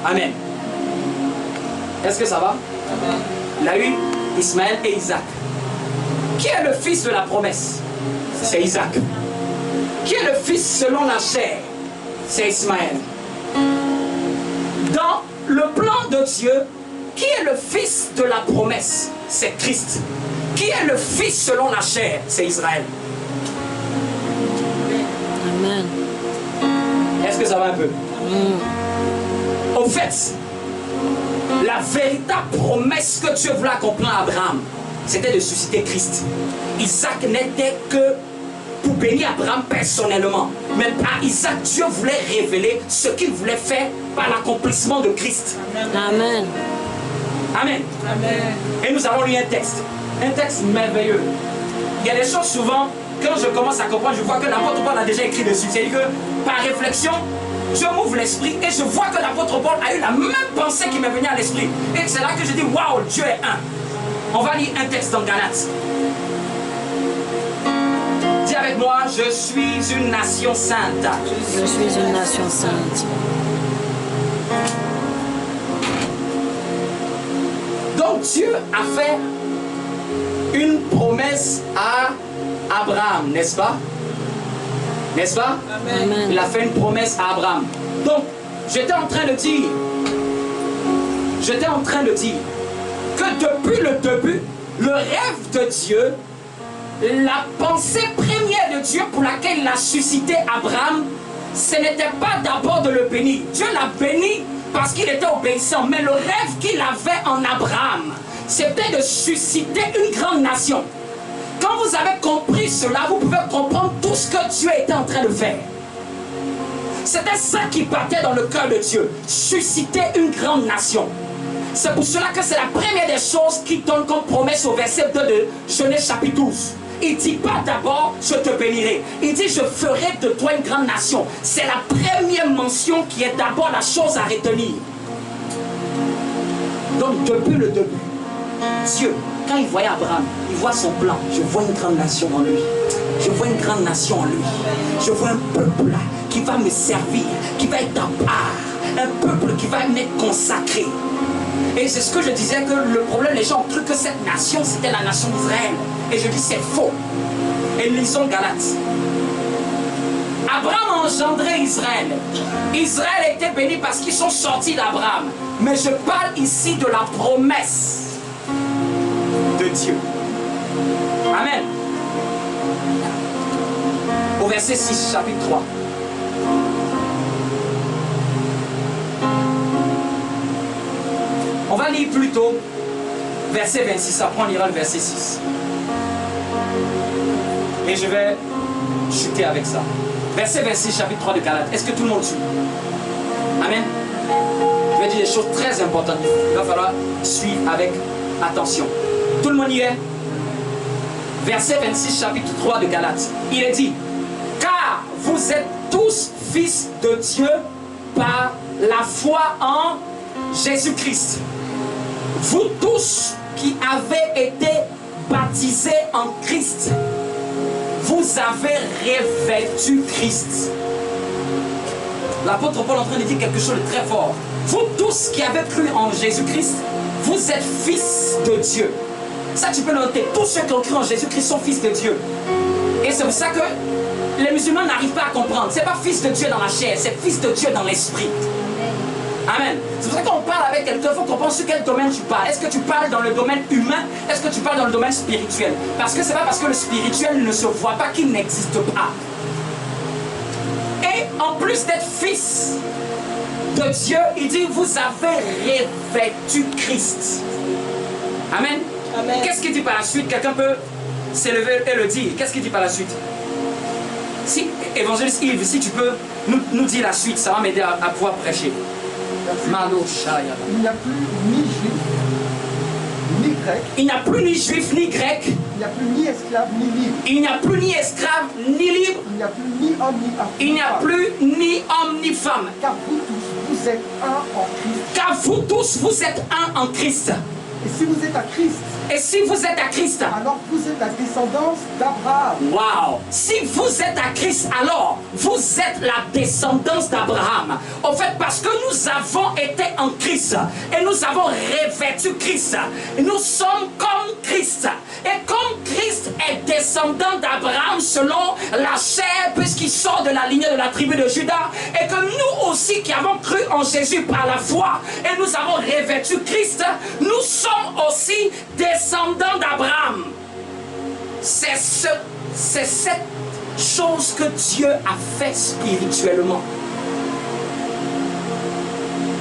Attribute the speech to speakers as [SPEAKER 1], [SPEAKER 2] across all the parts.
[SPEAKER 1] Amen. Est-ce que ça va? Amen. Il a eu Ismaël et Isaac. Qui est le fils de la promesse? C'est Isaac. Qui est le fils selon la chair? C'est Ismaël. Dans le plan de Dieu, qui est le fils de la promesse? C'est Christ. Qui est le fils selon la chair? C'est Israël.
[SPEAKER 2] Amen.
[SPEAKER 1] Est-ce que ça va un peu? Au fait, la véritable promesse que Dieu voulait accomplir à Abraham, c'était de susciter Christ. Isaac n'était que pour bénir Abraham personnellement. Mais à Isaac, Dieu voulait révéler ce qu'il voulait faire par l'accomplissement de Christ.
[SPEAKER 2] Amen.
[SPEAKER 1] Amen. Amen. Et nous avons lu un texte merveilleux. Il y a des choses souvent, quand je commence à comprendre, je vois que l'apôtre Paul a déjà écrit dessus. C'est-à-dire que par réflexion, je m'ouvre l'esprit et je vois que l'apôtre Paul a eu la même pensée qui m'est venue à l'esprit. Et c'est là que je dis, waouh, Dieu est un. On va lire un texte dans Galates. Dis avec moi, je suis une nation sainte.
[SPEAKER 2] Je suis une nation sainte.
[SPEAKER 1] Donc Dieu a fait une promesse à Abraham, n'est-ce pas? N'est-ce pas?
[SPEAKER 2] Amen.
[SPEAKER 1] Il a fait une promesse à Abraham. Donc, j'étais en train de dire que depuis le début, le rêve de Dieu, la pensée première de Dieu pour laquelle il a suscité Abraham, ce n'était pas d'abord de le bénir. Dieu l'a béni parce qu'il était obéissant. Mais le rêve qu'il avait en Abraham, c'était de susciter une grande nation. Quand vous avez compris cela, vous pouvez comprendre tout ce que Dieu était en train de faire. C'était ça qui battait dans le cœur de Dieu. Susciter une grande nation. C'est pour cela que c'est la première des choses qui donne comme promesse au verset 2 de Genèse chapitre 12. Il ne dit pas d'abord je te bénirai. Il dit je ferai de toi une grande nation. C'est la première mention qui est d'abord la chose à retenir. Donc depuis le début, Dieu, quand il voyait Abraham, il voit son plan. Je vois une grande nation en lui. Je vois une grande nation en lui. Je vois un peuple qui va me servir, qui va être à part. Un peuple qui va m'être consacré. Et c'est ce que je disais, que le problème, les gens ont cru que cette nation, c'était la nation d'Israël. Et je dis, c'est faux. Et lisons Galates. Abraham a engendré Israël. Israël a été béni parce qu'ils sont sortis d'Abraham. Mais je parle ici de la promesse de Dieu. Amen. Au verset 6, chapitre 3. On va lire plutôt verset 26. Après, on lira le verset 6. Et je vais chuter avec ça. Verset 26, chapitre 3 de Galates. Est-ce que tout le monde suit? Amen. Je vais dire des choses très importantes. Il va falloir suivre avec attention. Tout le monde y est? Verset 26, chapitre 3 de Galates. Il est dit, car vous êtes tous fils de Dieu par la foi en Jésus-Christ. Vous tous qui avez été baptisés en Christ, vous avez revêtu Christ. L'apôtre Paul est en train de dire quelque chose de très fort. Vous tous qui avez cru en Jésus-Christ, vous êtes fils de Dieu. Ça tu peux noter, tous ceux qui ont cru en Jésus-Christ sont fils de Dieu. Et c'est pour ça que les musulmans n'arrivent pas à comprendre. C'est pas fils de Dieu dans la chair, c'est fils de Dieu dans l'esprit. Amen. C'est pour ça qu'on parle avec quelqu'un, il faut comprendre sur quel domaine tu parles. Est-ce que tu parles dans le domaine humain? Est-ce que tu parles dans le domaine spirituel? Parce que c'est pas parce que le spirituel ne se voit pas qu'il n'existe pas. Et en plus d'être fils de Dieu, il dit vous avez revêtu Christ. Amen. Amen. Qu'est-ce qu'il dit par la suite? Quelqu'un peut s'élever et le dire. Qu'est-ce qu'il dit par la suite? Si, évangéliste Yves, si tu peux nous dire la suite, ça va m'aider à pouvoir prêcher.
[SPEAKER 3] Il n'y a plus ni juif, ni grec.
[SPEAKER 1] Il n'y a plus ni juif ni grec.
[SPEAKER 3] Il n'y a plus ni esclave ni libre.
[SPEAKER 1] Il n'y a plus ni esclave ni libre.
[SPEAKER 3] Il n'y a plus ni homme ni femme.
[SPEAKER 1] Il n'y a plus ni homme ni femme.
[SPEAKER 3] Car vous tous, vous êtes un en Christ.
[SPEAKER 1] Car vous tous, vous êtes un en Christ.
[SPEAKER 3] Et si vous êtes à Christ,
[SPEAKER 1] Et si vous êtes à Christ,
[SPEAKER 3] alors vous êtes la descendance d'Abraham.
[SPEAKER 1] wow! Si vous êtes à Christ, alors vous êtes la descendance d'Abraham. En fait, parce que nous avons été en Christ et nous avons revêtu Christ. Nous sommes comme Christ. Et comme Christ est descendant d'Abraham selon la chair, puisqu'il sort de la lignée de la tribu de Juda, et que nous aussi qui avons cru en Jésus par la foi et nous avons revêtu Christ, nous sommes aussi descendants d'Abraham. C'est cette chose que Dieu a fait spirituellement.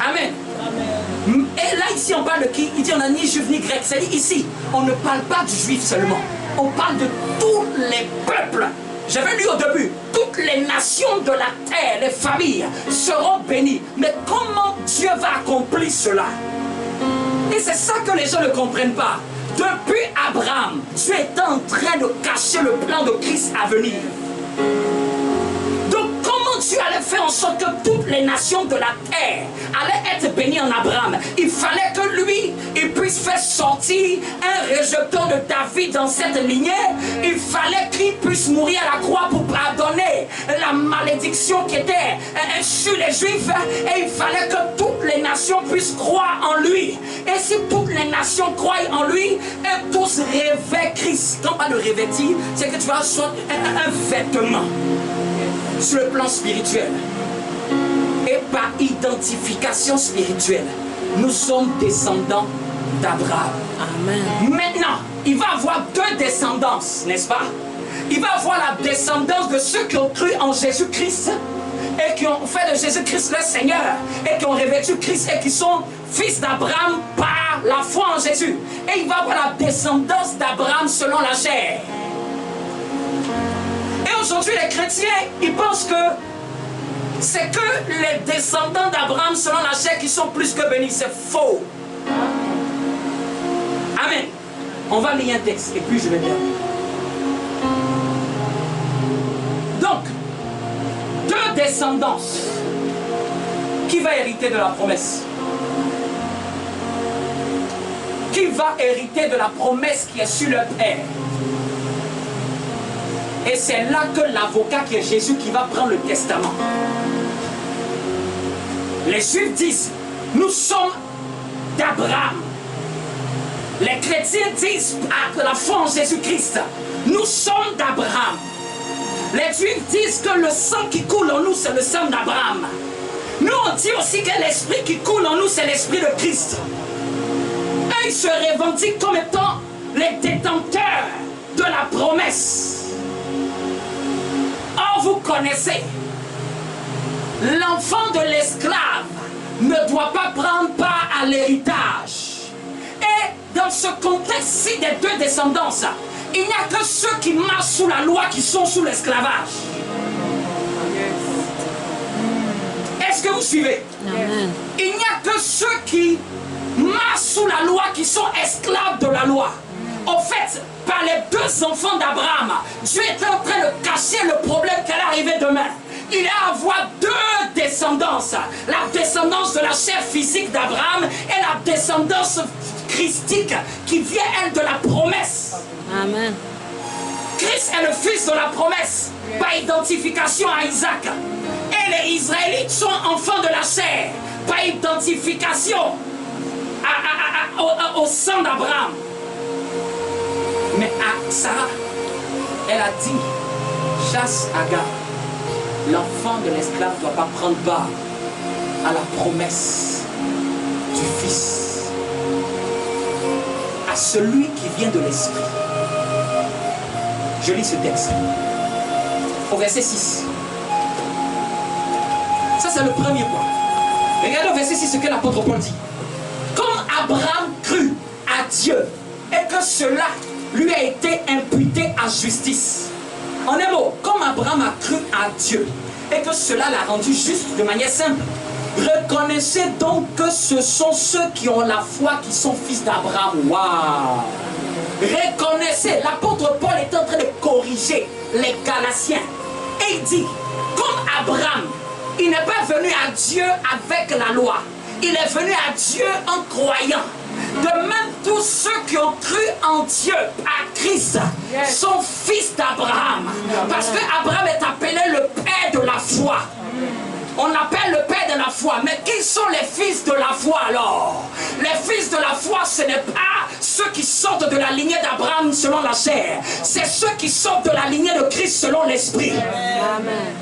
[SPEAKER 1] Amen. Et là, ici, on parle de qui? Il dit on n'a ni juif ni grec. C'est-à-dire ici, on ne parle pas du juif seulement. On parle de tous les peuples. J'avais lu au début, toutes les nations de la terre, les familles seront bénies. Mais comment Dieu va accomplir cela? Et c'est ça que les gens ne comprennent pas. Depuis Abraham, Dieu est en train de cacher le plan de Christ à venir. Donc comment Dieu allait faire en sorte que toutes les nations de la terre allaient être bénies en Abraham? Il fallait que lui, il puisse faire sortir un rejeton de David dans cette lignée. Il fallait qu'il puisse mourir à la croix pour pardonner la malédiction qui était sur les Juifs. Et il fallait que toutes les nations puissent croire en lui. Et si toutes les nations croient en lui, et tous revêtent Christ. Quand on parle de revêtir, c'est que tu vas avoir un vêtement sur le plan spirituel. Et par identification spirituelle, nous sommes descendants d'Abraham.
[SPEAKER 2] Amen.
[SPEAKER 1] Maintenant, il va avoir deux descendances, n'est-ce pas? Il va avoir la descendance de ceux qui ont cru en Jésus-Christ et qui ont fait de Jésus-Christ le Seigneur et qui ont revêtu Christ et qui sont fils d'Abraham par la foi en Jésus. Et il va avoir la descendance d'Abraham selon la chair. Et aujourd'hui, les chrétiens, ils pensent que c'est que les descendants d'Abraham selon la chair qui sont plus que bénis. C'est faux. Amen. On va lire un texte et puis je vais terminer. Donc, deux descendances. Qui va hériter de la promesse? Qui va hériter de la promesse qui est sur le Père? Et c'est là que l'avocat qui est Jésus qui va prendre le testament. Les Juifs disent, nous sommes d'Abraham. Les chrétiens disent, à la foi en Jésus-Christ, nous sommes d'Abraham. Les Juifs disent que le sang qui coule en nous, c'est le sang d'Abraham. Nous, on dit aussi que l'esprit qui coule en nous, c'est l'esprit de Christ. Et ils se revendiquent comme étant les détenteurs de la promesse. Or, vous connaissez, l'enfant de l'esclave ne doit pas prendre part à l'héritage. Et dans ce contexte-ci des deux descendances, il n'y a que ceux qui marchent sous la loi qui sont sous l'esclavage. Est-ce que vous suivez?
[SPEAKER 2] Amen.
[SPEAKER 1] Il n'y a que ceux qui marchent sous la loi qui sont esclaves de la loi. En fait, par les deux enfants d'Abraham, Dieu est en train de cacher le problème qui allait arriver demain. Il va avoir deux descendances. La descendance de la chair physique d'Abraham et la descendance christique qui vient, elle, de la promesse.
[SPEAKER 2] Amen.
[SPEAKER 1] Christ est le fils de la promesse par identification à Isaac. Et les Israélites sont enfants de la chair par identification au sang d'Abraham. Mais à Sarah, elle a dit, chasse Agar. L'enfant de l'esclave ne doit pas prendre part à la promesse du Fils. À celui qui vient de l'Esprit. Je lis ce texte. Au verset 6. Ça, c'est le premier point. Regardez au verset 6 ce que l'apôtre Paul dit. Comme Abraham crut à Dieu et que cela lui a été imputé à justice. En un mot, comme Abraham a cru à Dieu et que cela l'a rendu juste de manière simple, reconnaissez donc que ce sont ceux qui ont la foi qui sont fils d'Abraham. Waouh! Reconnaissez, l'apôtre Paul est en train de corriger les Galatiens. Et il dit, comme Abraham, il n'est pas venu à Dieu avec la loi. Il est venu à Dieu en croyant. De même, tous ceux qui ont cru en Dieu, à Christ, sont fils d'Abraham. Parce que Abraham est appelé le père de la foi. On appelle le père de la foi. Mais qui sont les fils de la foi alors? Les fils de la foi, ce n'est pas ceux qui sortent de la lignée d'Abraham selon la chair. C'est ceux qui sortent de la lignée de Christ selon l'esprit.
[SPEAKER 2] Amen.